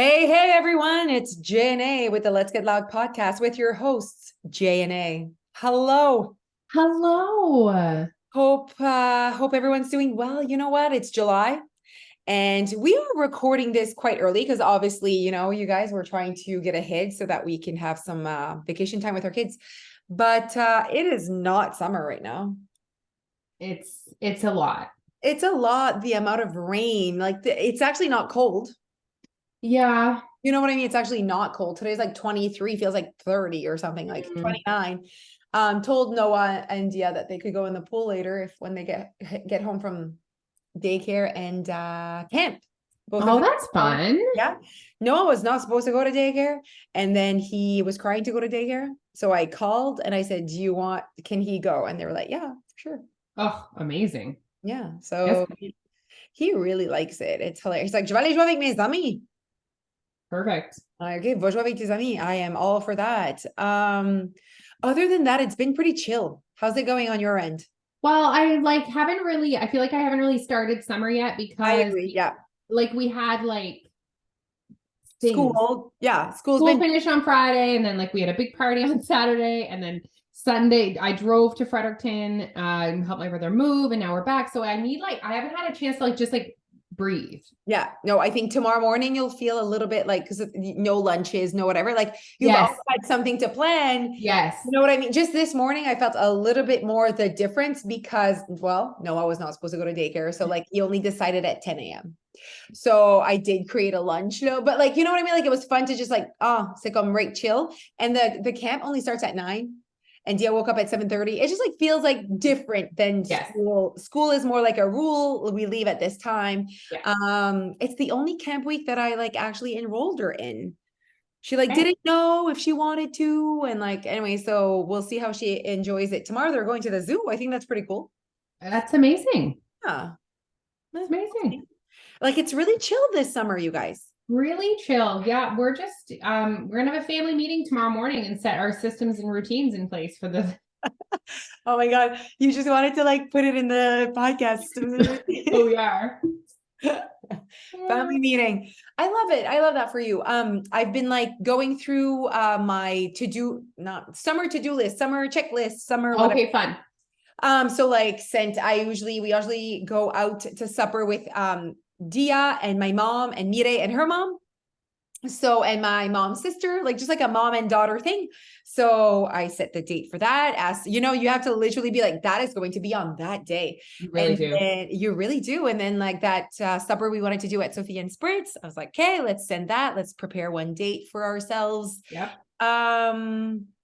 Hey, everyone. It's J and A with the Let's Get Loud podcast with your hosts, J and A. Hello. Hello. Hope everyone's doing well. You know what? It's July and we are recording this quite early because obviously, you guys were trying to get ahead so that we can have some vacation time with our kids. But it is not summer right now. It's a lot. It's a lot, the amount of rain. It's actually not cold. Yeah. You know what I mean? It's actually not cold. Today's like 23, feels like 30 or something, like Mm. 29. Told Noah and Dia that they could go in the pool later if when they get home from daycare and camp. Both of Oh, them. that's fun. Yeah. Noah was not supposed to go to daycare, and then he was crying to go to daycare. So I called and I said, can he go? And they were like, yeah, sure. Oh, amazing. Yeah. Yes. So he really likes it. It's hilarious. He's like, je vais aller jouer avec mes amis. Perfect. Okay, va jouer avec tes amis. I am all for that. Other than that, it's been pretty chill. How's it going on your end? Well, I feel like I haven't really started summer yet I because agree. Yeah. we had things. School. Yeah. School's School been, finished on Friday and then we had a big party on Saturday and then Sunday I drove to Fredericton and helped my brother move and now we're back. So I haven't had a chance to just breathe. yeah. No, I think tomorrow morning you'll feel a little bit like, because no lunches, no whatever. Like you've Yes. also had something to plan. Yes. You know what I mean? Just this morning, I felt a little bit more the difference because, well, Noah was not supposed to go to daycare. So like he only decided at 10 a.m. So I did create a lunch, but like, you know what I mean? Like it was fun to just like, c'est comme right chill. And the camp only starts at 9. And Dia woke up at 7:30. It just like feels like different than Yes. school. School is more like a rule. We leave at this time. Yeah. It's the only camp week that I like actually enrolled her in. She like Okay. didn't know if she wanted to. And like, anyway, so we'll see how she enjoys it. Tomorrow they're going to the zoo. I think that's pretty cool. That's amazing. Yeah. It's amazing. Like it's really chill this summer, you guys. Really chill. Yeah, we're gonna have a family meeting tomorrow morning and set our systems and routines in place for the Oh my God. You just wanted to like put it in the podcast. oh we are. Family meeting. I love it. I love that for you. I've been like going through my to-do, not summer to-do list, summer checklist, summer whatever. Okay, fun. So like we usually go out to supper with Dia and my mom and Mire and her mom. So, and my mom's sister, like just like a mom and daughter thing. So I set the date for that. As you know, you have to literally be like, that is going to be on that day. You really do. And you really do. And then like that supper we wanted to do at Sophie and Spritz, I was like, okay, let's send that. Let's prepare one date for ourselves. Yep.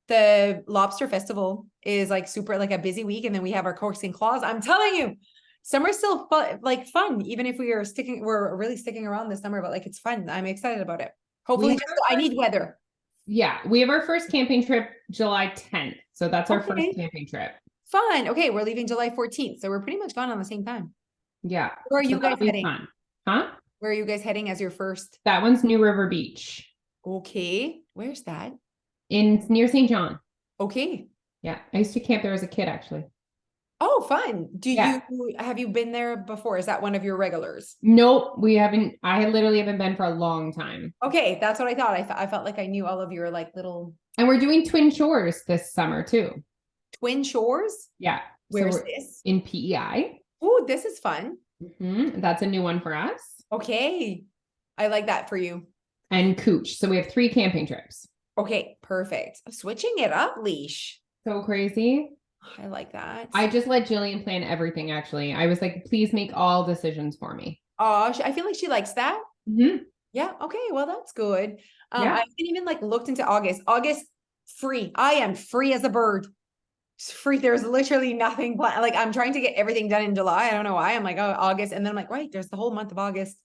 The lobster festival is like super like a busy week. And then we have our Corks and Claws. I'm telling you, summer's still fun, even if we're really sticking around this summer, but like it's fun. I'm excited about it. Hopefully, I need weather. Yeah, we have our first camping trip July 10th. So that's our first Okay. camping trip. Fun. Okay, we're leaving July 14th. So we're pretty much gone on the same time. Yeah. Where are So you guys that'll be heading? fun. Huh? Where are you guys heading as your first? That one's New River Beach Okay. Where's that? in near St. John. Okay. Yeah. I used to camp there as a kid, actually. Oh, fun. Yeah. Have you been there before? Is that one of your regulars? Nope, we haven't. I literally haven't been for a long time. Okay, that's what I thought. I felt like I knew all of your like little And we're doing Twin Shores this summer too. Twin Shores. Yeah. Where's So this? in PEI. Oh, this is fun. That's a new one for us. Okay. I like that for you. And Cooch. So we have 3 camping trips. Okay, perfect. Switching it up, leash. So crazy. I like that. I just let Jillian plan everything, actually. I was like, please make all decisions for me. Oh, I feel like she likes that. Mm-hmm. Yeah. Okay. Well, that's good. Yeah. I haven't even like looked into August. August free. I am free as a bird. It's free. There's literally nothing planned. Like I'm trying to get everything done in July. I don't know why. I'm like, oh, August. And then I'm like, right, there's the whole month of August.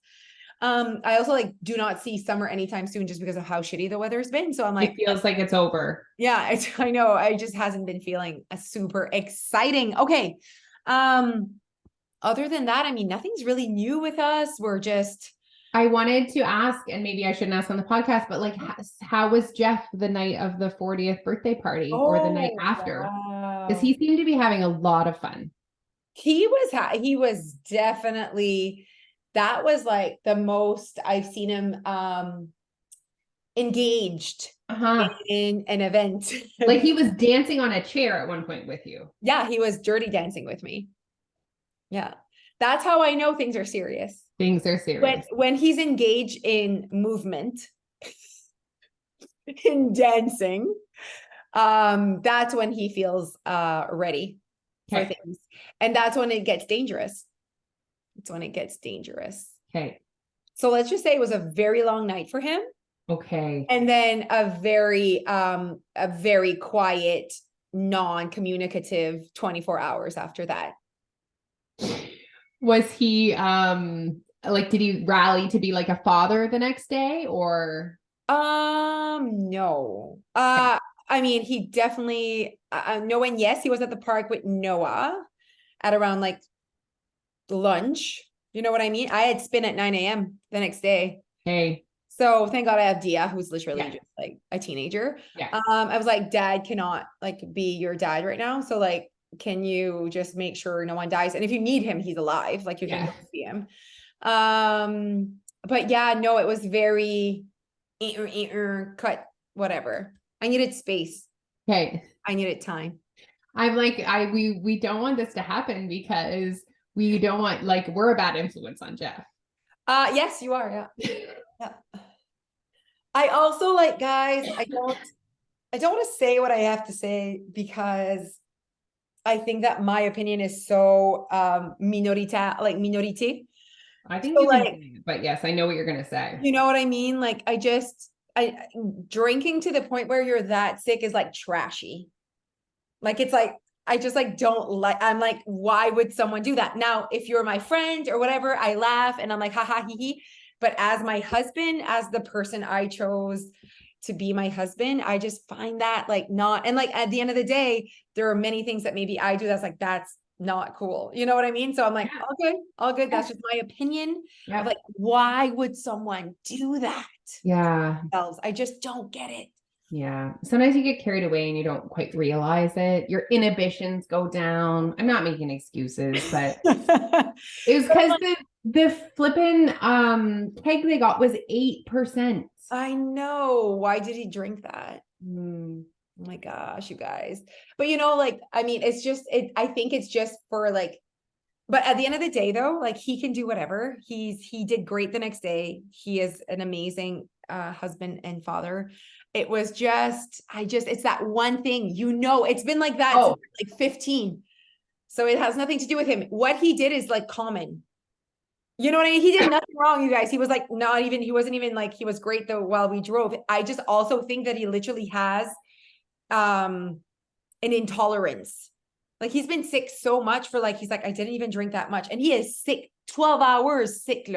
I also like do not see summer anytime soon just because of how shitty the weather's been. So I'm like, It feels like it's over. yeah, I know. I just hasn't been feeling super exciting. Okay. Other than that, I mean, nothing's really new with us. I wanted to ask, and maybe I shouldn't ask on the podcast, but like, how was Jeff the night of the 40th birthday party or the night after? Because he seemed to be having a lot of fun. He was definitely, that was like the most I've seen him engaged in an event. Like he was dancing on a chair at one point with you. Yeah, he was dirty dancing with me. Yeah. That's how I know things are serious. Things are serious. When he's engaged in movement, in dancing, that's when he feels ready for things. And that's when it gets dangerous. It's when it gets dangerous. Okay. So let's just say it was a very long night for him. Okay. And then a very quiet, non-communicative 24 hours after that. Was he like, did he rally to be like a father the next day, or? No. I mean, he definitely no, and yes, he was at the park with Noah at around like lunch. You know what I mean? I had spin at 9 a.m. the next day. Hey. So thank God I have Dia, who's literally just like a teenager. Yeah. I was like, Dad cannot like be your dad right now. So like, can you just make sure no one dies? And if you need him, he's alive. Like you can go see him. But yeah, no, it was very cut, whatever. I needed space. Okay. I needed time. I'm like, we don't want this to happen because we don't want, like, we're a bad influence on Jeff. Yes, you are. Yeah. Yeah. I also like, guys, I don't want to say what I have to say because I think that my opinion is so minorité. I think so, like, but yes, I know what you're gonna say. You know what I mean? Like I drinking to the point where you're that sick is like trashy. Like it's like I just like don't like, I'm like, why would someone do that? Now, if you're my friend or whatever, I laugh and I'm like, ha ha, hee hee. But as my husband, as the person I chose to be my husband, I just find that like not, and like at the end of the day, there are many things that maybe I do that's like, that's not cool. You know what I mean? So I'm like, all good. That's just my opinion. Of like, why would someone do that? Yeah. I just don't get it. Yeah. Sometimes you get carried away and you don't quite realize it. Your inhibitions go down. I'm not making excuses, but it was because the flipping keg they got was 8%. I know. Why did he drink that? Oh my gosh, you guys. But you know, like, I mean, it's just I think it's just for like, but at the end of the day though, like he can do whatever. He did great the next day. He is an amazing husband and father. It was just, it's that one thing, you know, it's been like that since like 15. So it has nothing to do with him. What he did is like common. You know what I mean? He did nothing wrong, you guys. He was like, he wasn't even like, he was great though while we drove. I just also think that he literally has an intolerance. Like he's been sick so much for like, he's like, I didn't even drink that much. And he is sick, 12 hours sick.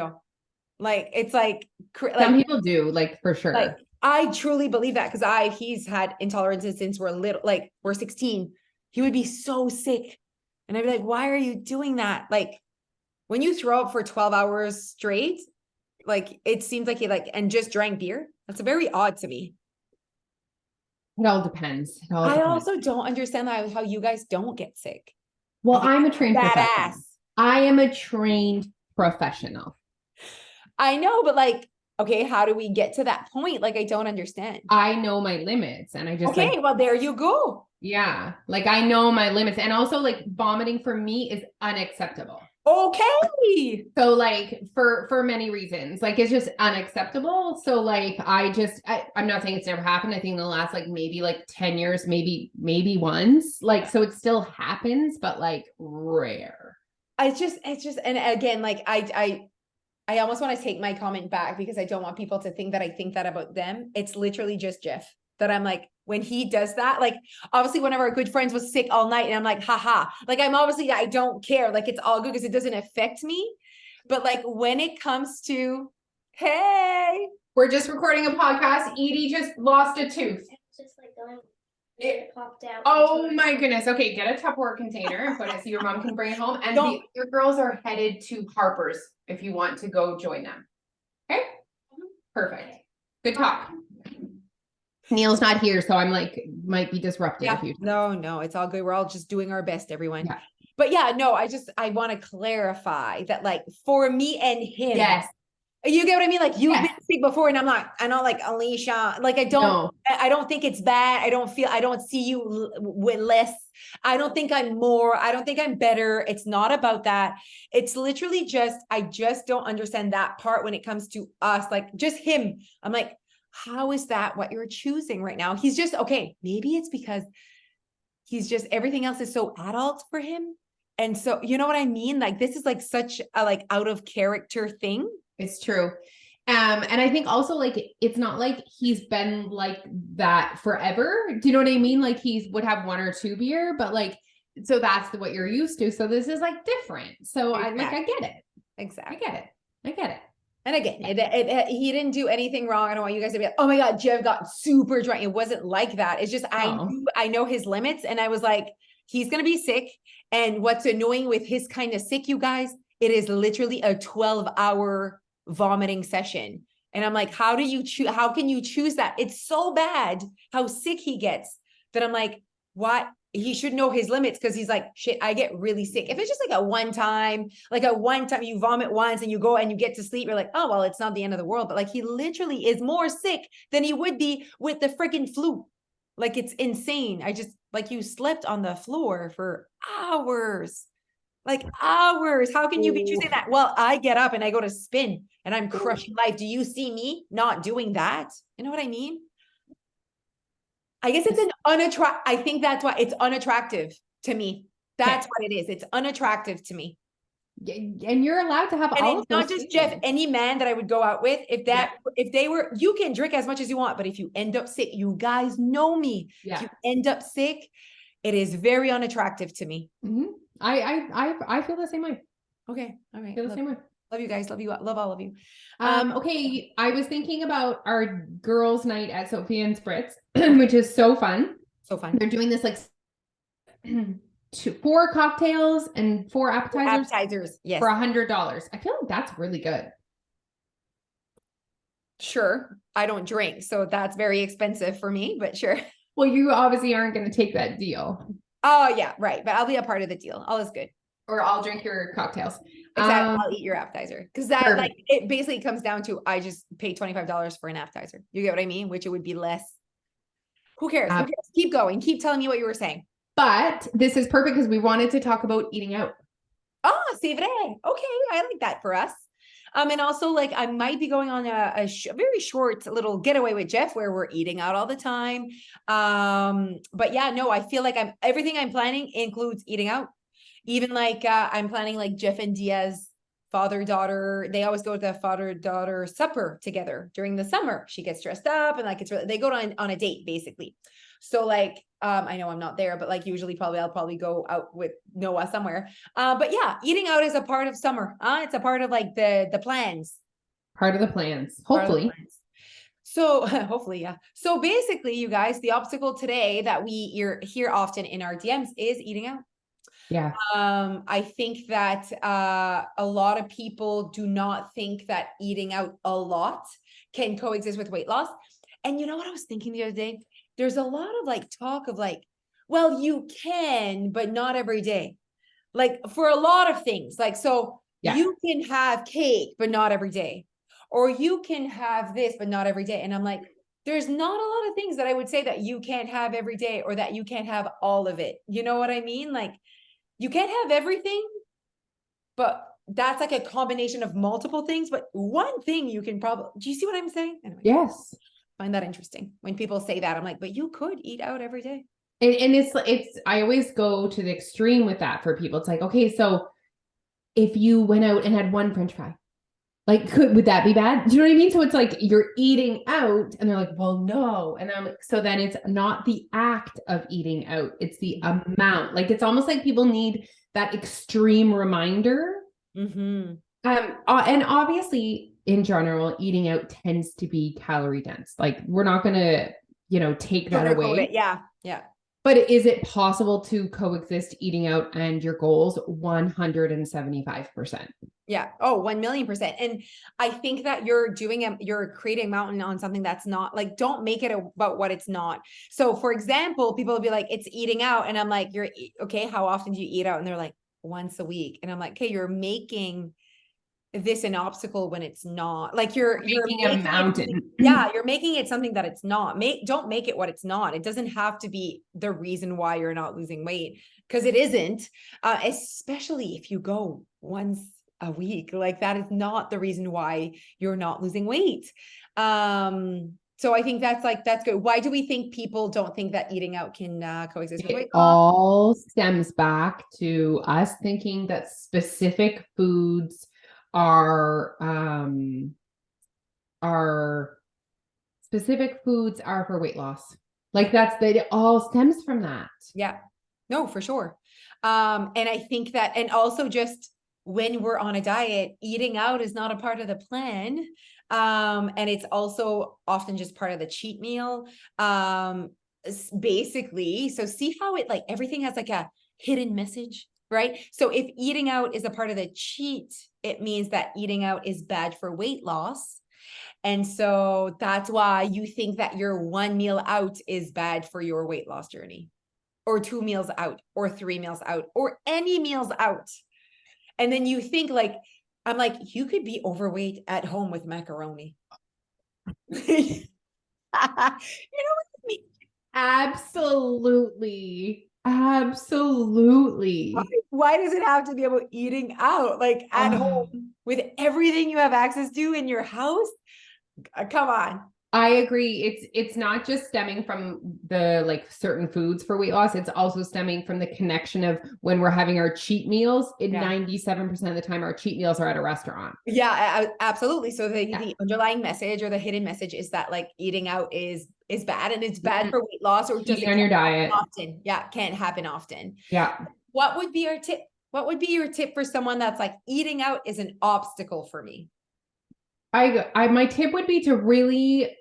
Like, it's like, some people do, like, for sure. Like, I truly believe that because he's had intolerances since we're 16. He would be so sick. And I'd be like, why are you doing that? Like when you throw up for 12 hours straight, like it seems like he like, and just drank beer. That's very odd to me. It all depends. I also don't understand how you guys don't get sick. Well, I'm a trained professional. I am a trained professional. I know, but like, okay, how do we get to that point? Like, I don't understand. I know my limits and I just well, there you go. Yeah. Like I know my limits. And also like vomiting for me is unacceptable. Okay. So like for many reasons, like it's just unacceptable. So like I'm not saying it's never happened. I think in the last like maybe like 10 years, maybe once. Like so it still happens, but like rare. It's just and again, like I almost want to take my comment back because I don't want people to think that I think that about them. It's literally just Jeff that I'm like, when he does that, like obviously one of our good friends was sick all night and I'm like, haha, like I don't care. Like it's all good because it doesn't affect me. But like when it comes to, hey, we're just recording a podcast. Edie just lost a tooth. It's just like going, it popped out. Oh my goodness. Okay, get a Tupperware container and put it so your mom can bring it home. And the other girls are headed to Harper's if you want to go join them. Okay? Perfect. Good talk. Neil's not here, so I'm like, might be disrupted. Yeah, no, it's all good. We're all just doing our best, everyone. Yeah. But yeah, no, I want to clarify that like for me and him, yes, You get what I mean? Like you've Yes. been sick before, and I'm not like Alicia. Like I don't, No. I don't think it's bad. I don't see you with less. I don't think I'm more. I don't think I'm better. It's not about that. It's literally just, I just don't understand that part when it comes to us, like just him. I'm like, how is that what you're choosing right now? He's just, okay, maybe it's because he's just, everything else is so adult for him. And so, you know what I mean? Like this is like such a like out of character thing. It's true. And I think also like it's not like he's been like that forever. Do you know what I mean? Like he would have 1 or 2 beer, but like so that's what you're used to. So this is like different. So I get it. Exactly. I get it. And again, he didn't do anything wrong. I don't want you guys to be like, oh my God, Jeff got super drunk. It wasn't like that. It's just, I know his limits. And I was like, he's going to be sick. And what's annoying with his kind of sick, you guys, it is literally a 12-hour vomiting session. And I'm like, how can you choose that? It's so bad how sick he gets that I'm like, what? He should know his limits, because he's like, shit, I get really sick. If it's just like a one time you vomit once and you go and you get to sleep, you're like, oh, well, it's not the end of the world. But like, he literally is more sick than he would be with the freaking flu. Like, it's insane. Like, you slept on the floor for hours. Like hours. How can you be choosing that? Well, I get up and I go to spin and I'm crushing life. Do you see me not doing that? You know what I mean? I guess it's I think that's why it's unattractive to me. That's what it is. It's unattractive to me. And you're allowed to have all of those. Not just Jeff, any man that I would go out with, if they were, you can drink as much as you want, but if you end up sick, you guys know me. Yeah. If you end up sick, it is very unattractive to me. Mm-hmm. I feel the same way. Okay. All right. I feel the same way. Love you guys. Love all of you. Okay. I was thinking about our girls' night at Sophie and Spritz, which is so fun. So fun. They're doing this like 4 cocktails and 4 appetizers. Yes. For $100. I feel like that's really good. Sure. I don't drink, so that's very expensive for me, but sure. Well, you obviously aren't going to take that deal. Oh yeah, right. But I'll be a part of the deal. All is good. Or I'll drink your cocktails. Exactly. I'll eat your appetizer. Because that perfect. Like it basically comes down to, I just pay $25 for an appetizer. You get what I mean? Which it would be less. Who cares? Who cares? Keep going. Keep telling me what you were saying. But this is perfect because we wanted to talk about eating out. Oh, c'est vrai. Okay. I like that for us. And also like I might be going on a very short little getaway with Jeff where we're eating out all the time. But yeah, no, I feel like everything I'm planning includes eating out. Even like I'm planning like Jeff and Diaz father-daughter. They always go to the father-daughter supper together during the summer. She gets dressed up and like they go on a date basically. So like I know I'm not there, but like usually I'll probably go out with Noah somewhere. But yeah, eating out is a part of summer. It's a part of like the plans. Part of the plans. Hopefully. So hopefully, yeah. So basically, you guys, the obstacle today that we hear often in our DMs is eating out. Yeah. I think that a lot of people do not think that eating out a lot can coexist with weight loss. And you know what I was thinking the other day? There's a lot of like talk of like, well, you can, but not every day. Like for a lot of things, like, so you can have cake, but not every day. Or you can have this, but not every day. And I'm like, there's not a lot of things that I would say that you can't have every day or that you can't have all of it. You know what I mean? Like you can't have everything, but that's like a combination of multiple things. But one thing you can probably, do you see what I'm saying? Anyway, yes. Find that interesting. When people say that, I'm like, but you could eat out every day. And it's, I always go to the extreme with that for people. It's like, okay, so if you went out and had one French fry, like, would that be bad? Do you know what I mean? So it's like, you're eating out and they're like, well, no. And I'm like, so then it's not the act of eating out. It's the amount. Like, it's almost like people need that extreme reminder. Mm-hmm. And obviously in general, eating out tends to be calorie dense. Like we're not going to, take that away. Yeah. Yeah. But is it possible to coexist eating out and your goals? 175%. Yeah. Oh, 1,000,000%. And I think that you're creating a mountain on something that's not like, don't make it about what it's not. So for example, people will be like, it's eating out. And I'm like, okay, how often do you eat out? And they're like, once a week. And I'm like, okay, you're making this an obstacle when it's not. Like you're Making a it mountain. something- yeah, you're making it something that it's not. Don't make it what it's not. It doesn't have to be the reason why you're not losing weight, because it isn't. Especially if you go once a week, like that is not the reason why you're not losing weight. So I think that's good. Why do we think people don't think that eating out can coexist with It weight loss? all stems back to us thinking that specific foods are for weight loss. Like it all stems from that. Yeah, no, for sure. And I think that, and also just when we're on a diet, eating out is not a part of the plan. And it's also often just part of the cheat meal. Basically, so see how it like everything has like a hidden message, right? So if eating out is a part of the cheat, it means that eating out is bad for weight loss. And so that's why you think that your one meal out is bad for your weight loss journey, or 2 meals out, or 3 meals out, or any meals out. And then you think like, I'm like, you could be overweight at home with macaroni. You know what I mean? Absolutely. Why does it have to be about eating out, like at home with everything you have access to in your house? Come on. I agree. It's not just stemming from the like certain foods for weight loss. It's also stemming from the connection of when we're having our cheat meals. 97% of the time, our cheat meals are at a restaurant. Yeah, absolutely. So the underlying message or the hidden message is that like eating out is bad, and it's bad for weight loss, or just on your diet. Often. Yeah, can't happen often. Yeah. What would be your tip? What would be your tip for someone that's like, eating out is an obstacle for me? My tip would be to really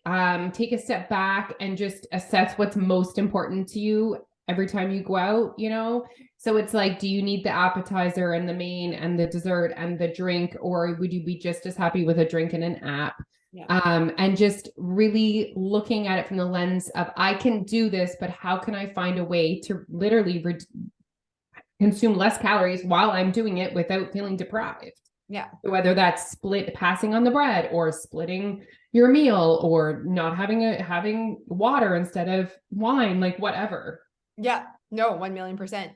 take a step back and just assess what's most important to you every time you go out, you know? So it's like, do you need the appetizer and the main and the dessert and the drink, or would you be just as happy with a drink and an app? Yeah. And just really looking at it from the lens of, I can do this, but how can I find a way to literally consume less calories while I'm doing it without feeling deprived? Yeah. Whether that's passing on the bread, or splitting your meal, or not having water instead of wine, like whatever. Yeah, no, 1,000,000%.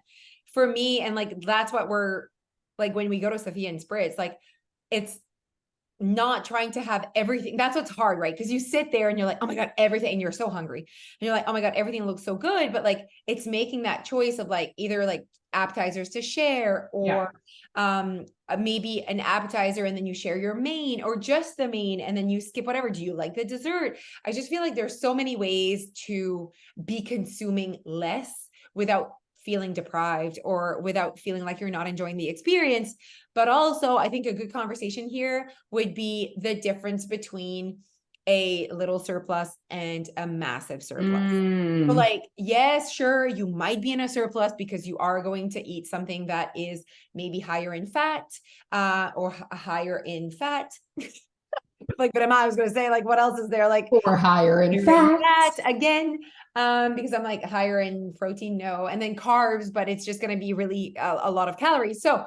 For me, and like that's what we're like when we go to Sophia and Spritz, like it's not trying to have everything. That's what's hard, right? Because you sit there and you're like, oh my God, everything, and you're so hungry. And you're like, oh my God, everything looks so good. But like it's making that choice of like either like appetizers to share, or maybe an appetizer and then you share your main, or just the main and then you skip whatever. Do you like the dessert? I just feel like there's so many ways to be consuming less without feeling deprived, or without feeling like you're not enjoying the experience. But also, I think a good conversation here would be the difference between a little surplus and a massive surplus. So like, yes, sure, you might be in a surplus because you are going to eat something that is maybe higher in fat, or higher in fat. Like, but I was going to say, like, what else is there? Like, or higher in fat again, because I'm like higher in protein, no, and then carbs, but it's just going to be really a lot of calories. So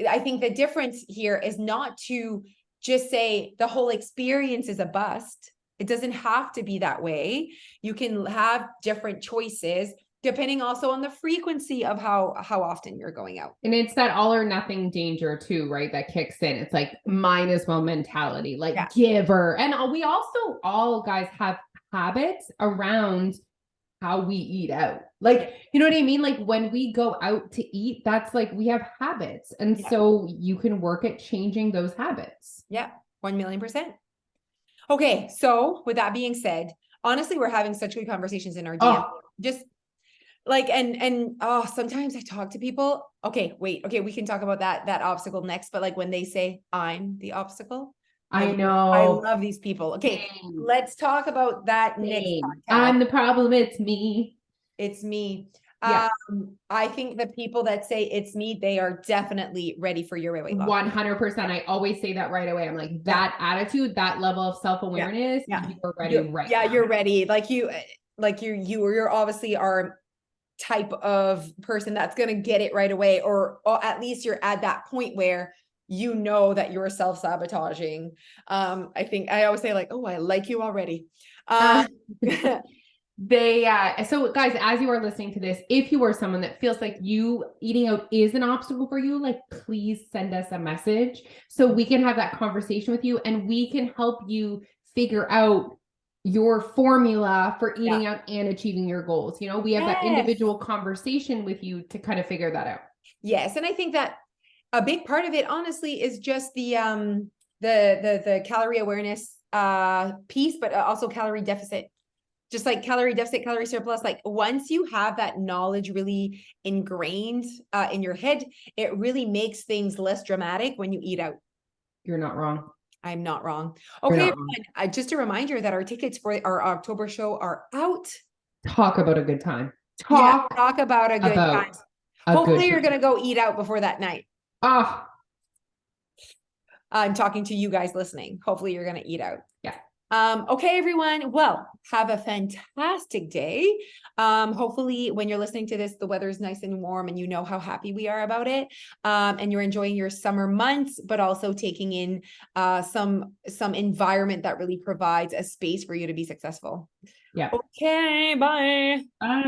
I think the difference here is not to just say the whole experience is a bust. It doesn't have to be that way. You can have different choices depending also on the frequency of how often you're going out. And it's that all or nothing danger too, right? That kicks in. It's like might as well mentality, like giver. And we also all guys have habits around how we eat out. Like, you know what I mean? Like when we go out to eat, that's like, we have habits. And so you can work at changing those habits. Yeah, 1,000,000%. Okay. So with that being said, honestly, we're having such good conversations in our DM. Just like, and sometimes I talk to people. Okay, wait. Okay, we can talk about that obstacle next. But like when they say I'm the obstacle, I know. I love these people. Okay, let's talk about that next podcast. I'm the problem. It's me. It's me. Yeah. I think the people that say it's me, they are definitely ready for your weight loss. 100%. I always say that right away. I'm like, that attitude, that level of self-awareness, you're ready now. You're ready. You're obviously our type of person that's going to get it right away, or at least you're at that point where you know that you're self-sabotaging. I think I always say like, oh, I like you already. So guys, as you are listening to this, if you are someone that feels like eating out is an obstacle for you, like please send us a message so we can have that conversation with you and we can help you figure out your formula for eating out and achieving your goals. You know, we have that individual conversation with you to kind of figure that out. Yes. And I think that a big part of it, honestly, is just the calorie awareness piece, but also calorie deficit. Just like calorie deficit, calorie surplus, like once you have that knowledge really ingrained in your head, it really makes things less dramatic when you eat out. You're not wrong. I'm not wrong. Okay, everyone, just a reminder that our tickets for our October show are out. Talk about a good time. Talk about a good time. Hopefully you're going to go eat out before that night. I'm talking to you guys listening. Hopefully you're going to eat out. Yeah. Okay, everyone. Well, have a fantastic day. Hopefully when you're listening to this, the weather is nice and warm and you know how happy we are about it. And you're enjoying your summer months, but also taking in some environment that really provides a space for you to be successful. Yeah. Okay, bye. Bye.